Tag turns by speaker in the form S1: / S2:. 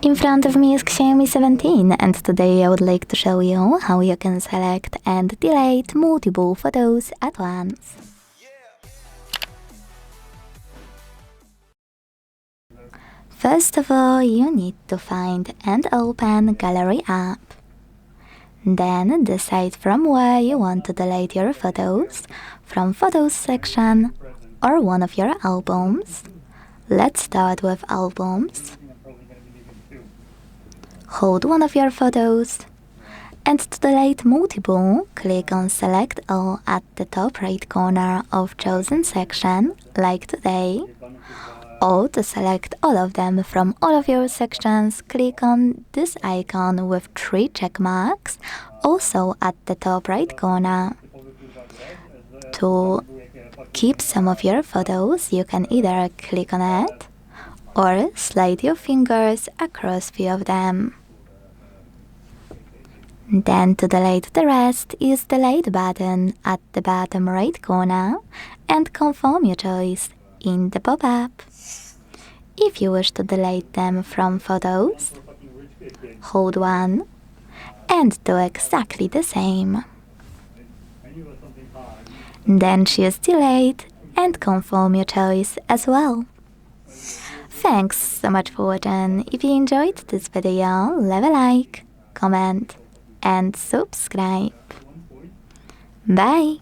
S1: In front of me is Xiaomi 17 and today I would like to show you how you can select and delete multiple photos at once. First of all, you need to find and open Gallery app. Then decide from where you want to delete your photos, from Photos section or one of your albums. Let's start with albums. Hold one of your photos, and to delete multiple, click on Select All at the top right corner of chosen section, like today. Or to select all of them from all of your sections, click on this icon with 3 check marks, also at the top right corner. To keep some of your photos, you can either click on it or slide your fingers across few of them. Then to delete the rest, use the Delete button at the bottom right corner and confirm your choice in the pop-up. If you wish to delete them from photos, hold one and do exactly the same. Then choose Delete and confirm your choice as well. Thanks so much for watching. If you enjoyed this video, leave a like, comment and subscribe. Bye!